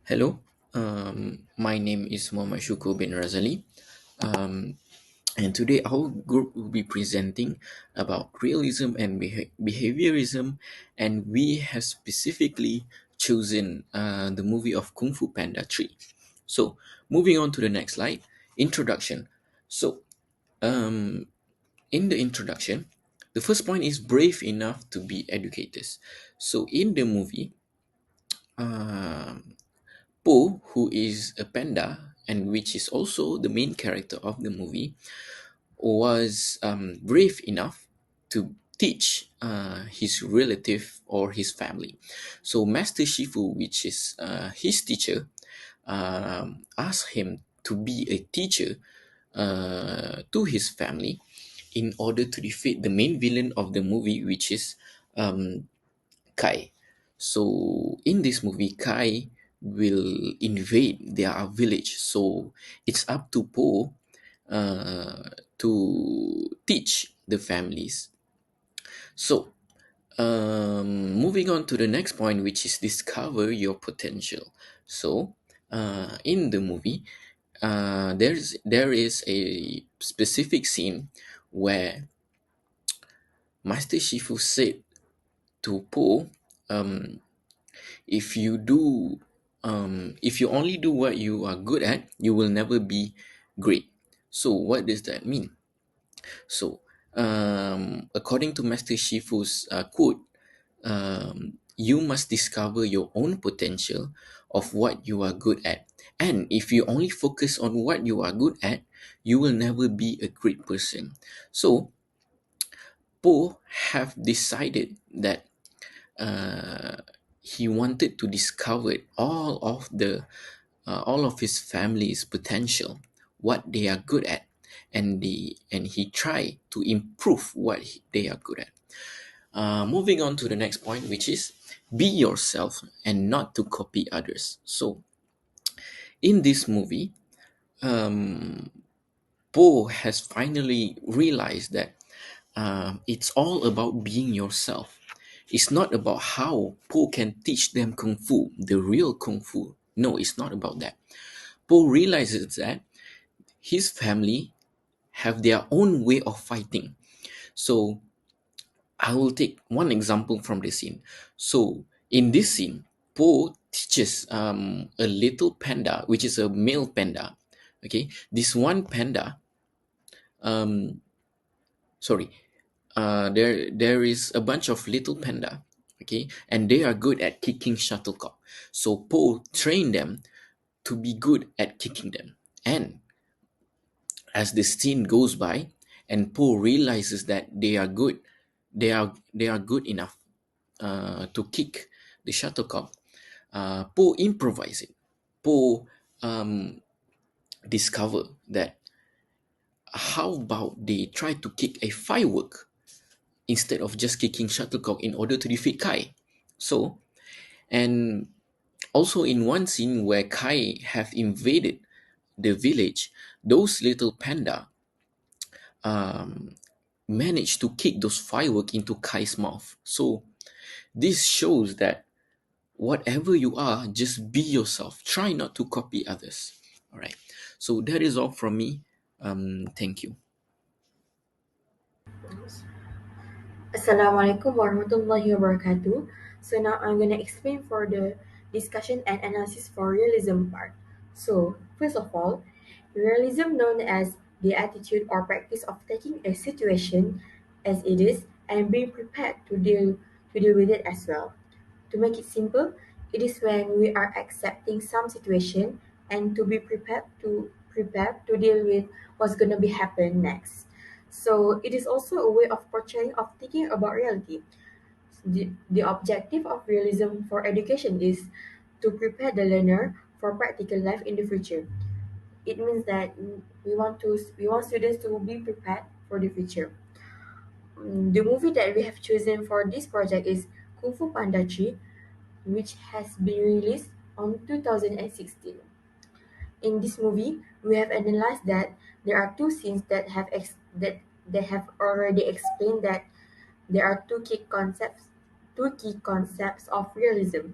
Hello, my name is Muhammad Syukur bin Razali, um, and today our group will be presenting about realism and behaviorism, and we have specifically chosen the movie of Kung Fu Panda 3. So, moving on to the next slide, introduction. So, um, in the introduction, the first point is brave enough to be educators. So, in the movie, um Po, who is a panda and which is also the main character of the movie, was brave enough to teach his relative or his family. So Master Shifu, which is his teacher, asked him to be a teacher to his family in order to defeat the main villain of the movie, which is um, Kai. So in this movie, Kai will invade their village. So it's up to Po to teach the families. So moving on to the next point, which is discover your potential. So in the movie, there is a specific scene where Master Shifu said to Po, um, if you only do what you are good at, you will never be great. So what does that mean? So according to Master Shifu's quote, you must discover your own potential of what you are good at, and if you only focus on what you are good at, you will never be a great person. So Po have decided that uh, he wanted to discover all of his family's potential, what they are good at, and he tried to improve what they are good at. Moving on to the next point, which is be yourself and not to copy others. So in this movie, um, Po has finally realized that it's all about being yourself. It's not about how Po can teach them Kung Fu, the real Kung Fu. No, it's not about that. Po realizes that his family have their own way of fighting. So I will take one example from the scene. So in this scene, Po teaches a little panda, which is a male panda. Okay, this one panda, um, sorry, there is a bunch of little panda, okay, and they are good at kicking shuttlecock. So Po trained them to be good at kicking them. And as the scene goes by, and Po realizes that they are good enough to kick the shuttlecock. Po improvise it. Po um, discover that how about they try to kick a firework instead of just kicking shuttlecock in order to defeat Kai. So, and also in one scene where Kai have invaded the village, those little panda um, managed to kick those firework into Kai's mouth. So this shows that whatever you are, just be yourself. Try not to copy others. All right. So that is all from me. Thank you. Assalamualaikum warahmatullahi wabarakatuh. So now I'm gonna explain for the discussion and analysis for realism part. So first of all, realism known as the attitude or practice of taking a situation as it is and being prepared to deal with it as well. To make it simple, it is when we are accepting some situation and to be prepared to deal with what's gonna be happen next. So it is also a way of portraying of thinking about reality. The objective of realism for education is to prepare the learner for practical life in the future. It means that we want students to be prepared for the future. The movie that we have chosen for this project is Kung Fu Panda 3, which has been released on 2016. In this movie, we have analyzed that there are two scenes that they have already explained that there are two key concepts of realism.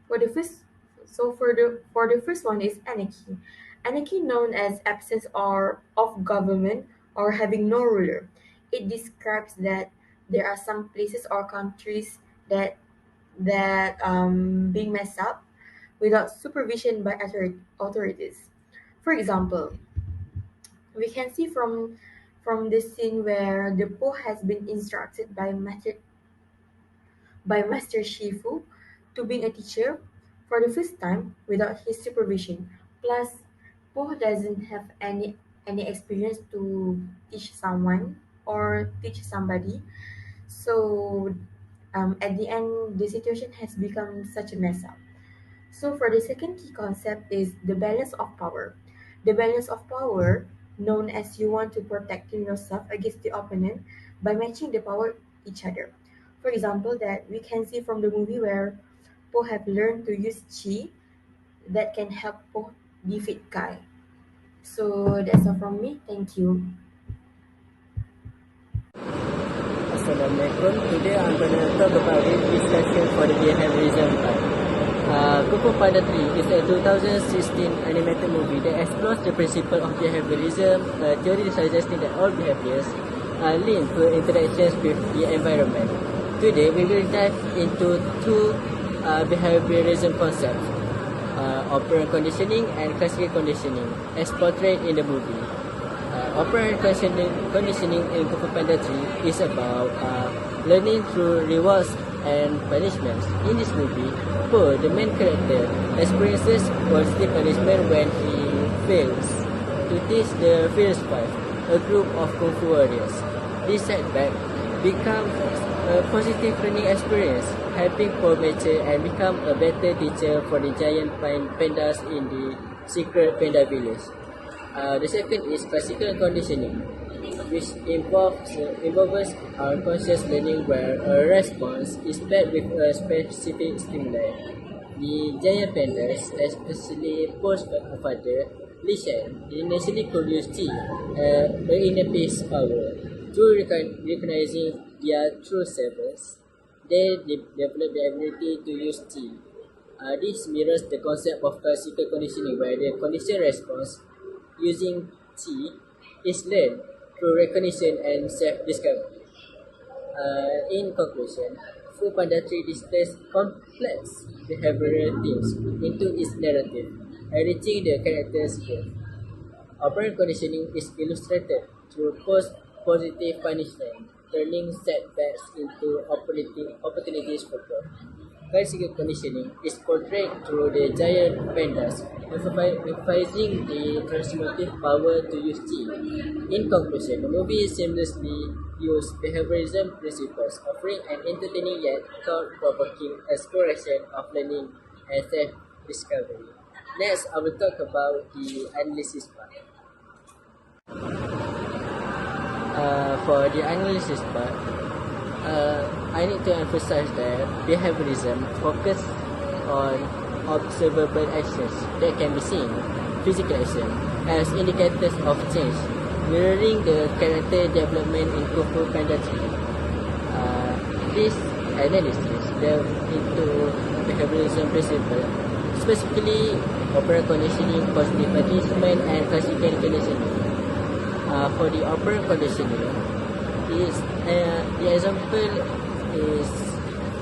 For the first So for the first one is anarchy. Anarchy known as absence or of government or having no ruler. It describes that there are some places or countries that being messed up without supervision by authorities. For example, we can see from this scene where the Po has been instructed by Master Shifu to being a teacher for the first time without his supervision. Plus, Po doesn't have any experience to teach someone or teach somebody. So at the end, the situation has become such a mess up. So for the second key concept is the balance of power. The balance of power, known as you want to protect yourself against the opponent by matching the power each other. For example, that we can see from the movie where Po have learned to use chi that can help Po defeat Kai. So that's all from me. Thank you. Assalamualaikum. Today I'm going to talk about this discussion for the behaviorism part. Kung Fu Panda 3 is a 2016 animated movie that explores the principle of behaviorism, a theory suggesting that all behaviors are linked to interactions with the environment. Today we will dive into two behaviorism concepts, operant conditioning and classical conditioning, as portrayed in the movie. Operant conditioning in Kung Fu Panda 3 is about learning through rewards and punishments. In this movie, Po, the main character, experiences positive punishment when he fails to teach the Fierce Five, a group of Kung Fu warriors. This setback becomes a positive learning experience, helping Po mature and become a better teacher for the giant pandas in the secret panda village. The second is classical conditioning, which involves conscious learning where a response is met with a specific stimuli. The giant pandas, especially Po's father, Li Shan, initially could use Qi, an inner peace power. Through recognizing their true selves, they develop the ability to use Qi. This mirrors the concept of classical conditioning, where the conditioned response using Qi is learned through recognition and self-discovery. In conclusion, Fu Panda 3 displays complex behavioral themes into its narrative, enriching the character's growth. Operant conditioning is illustrated through positive punishment, turning setbacks into opportunities for growth. Classical conditioning is portrayed through the giant pandas, emphasizing the transformative power to use Qi. In conclusion, the movie seamlessly uses behaviorism principles, offering an entertaining yet thought-provoking exploration of learning and self-discovery. Next, I will talk about the analysis part. For the analysis part, I need to emphasize that behaviorism focuses on observable actions that can be seen, physical action, as indicators of change, mirroring the character development in Kung Fu Panda 3. This analysis delves into behaviorism principles, specifically operant conditioning, positive punishment, and classical conditioning. For the operant conditioning, the example is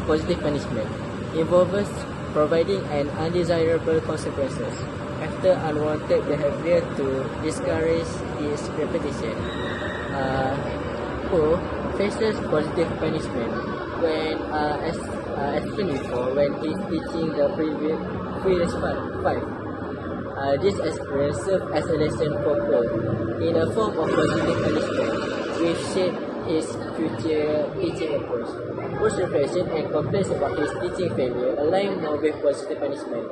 positive punishment. Involves providing an undesirable consequences after unwanted behavior to discourage its repetition. Po faces positive punishment when, as explained before, when he's teaching the previous five. This experience serves as a lesson for Po in a form of positive punishment, which shaped his future teaching approach. Post reflection and complaints about his teaching failure align more with positive punishment,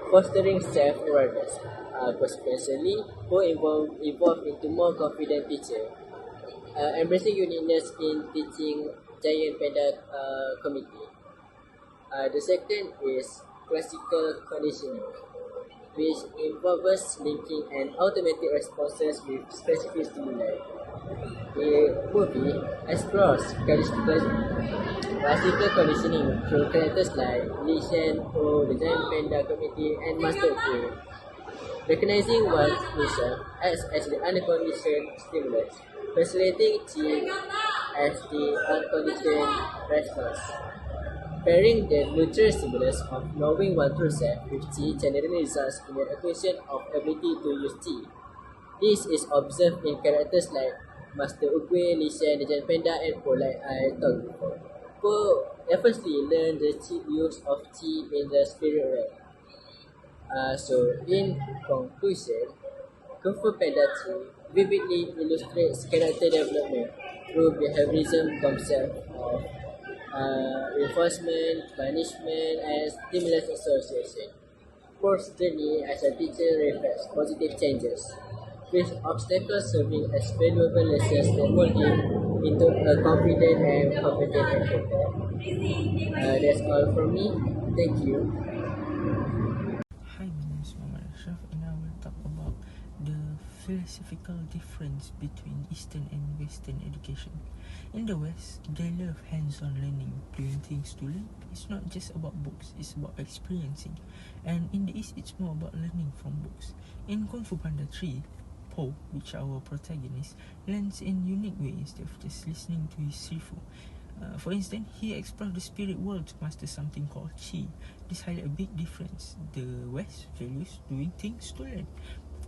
fostering self-awareness. Consequently, Po evolved into more confident teacher, embracing uniqueness in teaching giant panda committee. The second is classical conditioning. which involves linking and automatic responses with specific stimuli. The movie explores classical conditioning through characters like Li Shen, Po, the Giant Panda Committee, and Master Fu. Recognizing one's mission acts as the unconditioned stimulus, facilitating Qi as the unconditioned response. Pairing the neutral stimulus of knowing one true self with Qi generally results in the acquisition of ability to use Qi. This is observed in characters like Master Ukwe, Li Shen, the Giant Panda, and Po, like I talked before. Po effortlessly learn the use of Qi in the spirit realm. So, in conclusion, Kung Fu Panda 3 vividly illustrates character development through behaviorism concept of reinforcement, punishment, and stimulus association. Poe's journey as a teacher reflects positive changes, with obstacles serving as valuable lessons that mold him into a confident and competent educator. That's all from me. Thank you. Hi, my name is Muhammad Ashraf, and I will talk about the philosophical difference between Eastern and Western education. In the West, they love hands-on learning, doing things to learn. It's not just about books, it's about experiencing. And in the East, it's more about learning from books. In Kung Fu Panda 3, Po, which our protagonist, learns in unique ways instead of just listening to his Shifu. For instance, he explored the spirit world to master something called Qi. This highlights a big difference. The West values doing things to learn.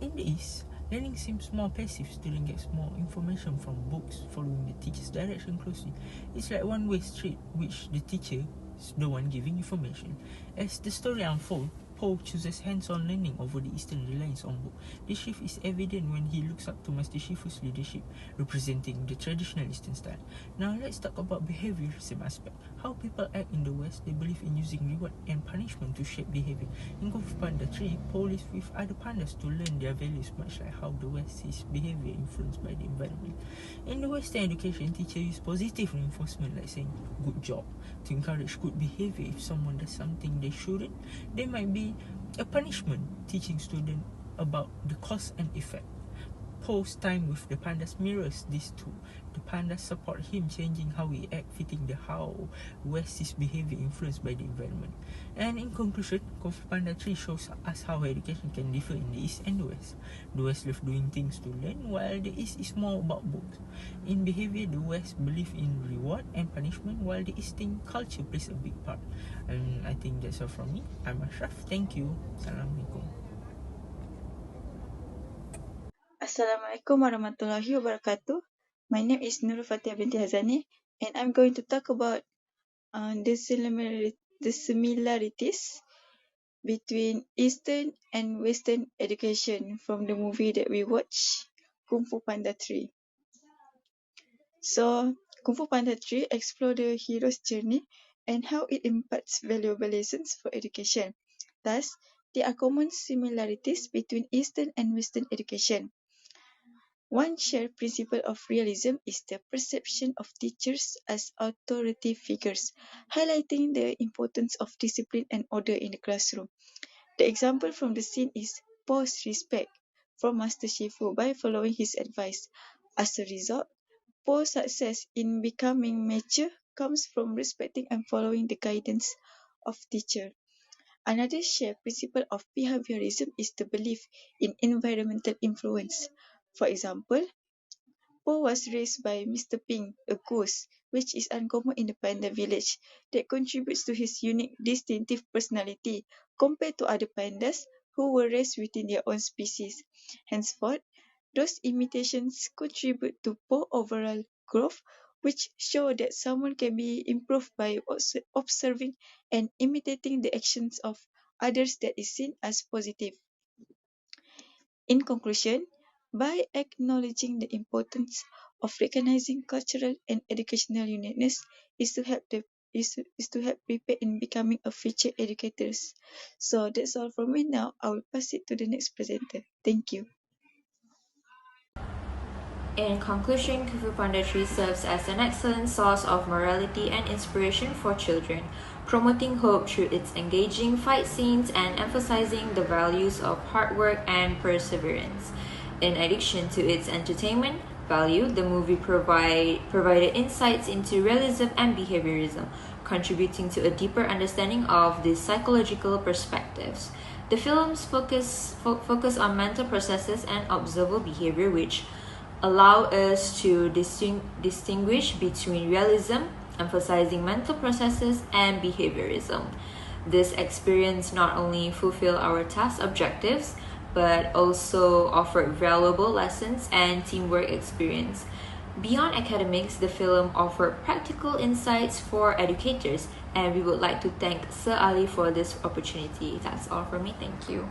In the East, learning seems more passive. Student gets more information from books, following the teacher's direction closely. It's like one-way street, which the teacher is the one giving information. As the story unfolds, Po chooses hands-on learning over the Eastern reliance on book. This shift is evident when he looks up to Master Shifu's leadership, representing the traditional Eastern style. Now let's talk about behaviorism aspect. How people act in the West, they believe in using reward and punishment to shape behavior. In Kung Fu Panda 3, Po lives with other pandas to learn their values, much like how the West sees behavior influenced by the environment. In the Western education, teachers use positive reinforcement like saying good job to encourage good behavior. If someone does something they shouldn't, there might be a punishment, teaching students about the cause and effect. Poe's time with the pandas mirrors these two. The pandas support him, changing how he acts, fitting the how West sees behavior influenced by the environment. And in conclusion, Kung Fu Panda 3 shows us how education can differ in the East and the West. The West loves doing things to learn, while the East is more about books. In behavior, the West believes in reward and punishment, while the Eastern culture plays a big part. And I think that's all from me. I'm Ashraf. Thank you. Assalamualaikum. Assalamualaikum warahmatullahi wabarakatuh. My name is NURUL FATHIHAH binti HAZANI, and I'm going to talk about the similarities between Eastern and Western education from the movie that we watched, Kung Fu Panda 3. So, Kung Fu Panda 3 explores the hero's journey and how it imparts valuable lessons for education. Thus, there are common similarities between Eastern and Western education. One shared principle of realism is the perception of teachers as authoritative figures, highlighting the importance of discipline and order in the classroom. The example from the scene is Poe's respect for Master Shifu by following his advice. As a result, Poe's success in becoming mature comes from respecting and following the guidance of teacher. Another shared principle of behaviorism is the belief in environmental influence. For example, Po was raised by Mr. Ping, a goose, which is uncommon in the panda village, that contributes to his unique, distinctive personality compared to other pandas who were raised within their own species. Henceforth, those imitations contribute to Po's overall growth, which show that someone can be improved by observing and imitating the actions of others that is seen as positive. In conclusion, by acknowledging the importance of recognizing cultural and educational uniqueness is to help prepare in becoming a future educators. So that's all from me now. I will pass it to the next presenter. Thank you. In conclusion, Kung Fu Panda 3 serves as an excellent source of morality and inspiration for children. promoting hope through its engaging fight scenes and emphasizing the values of hard work and perseverance. In addition to its entertainment value, the movie provided insights into realism and behaviorism, contributing to a deeper understanding of these psychological perspectives. The films focus on mental processes and observable behavior, which allow us to distinguish between realism, emphasizing mental processes, and behaviorism. This experience not only fulfilled our task objectives, but also offered valuable lessons and teamwork experience. Beyond academics, the film offered practical insights for educators, and we would like to thank Sir Ali for this opportunity. That's all from me. Thank you.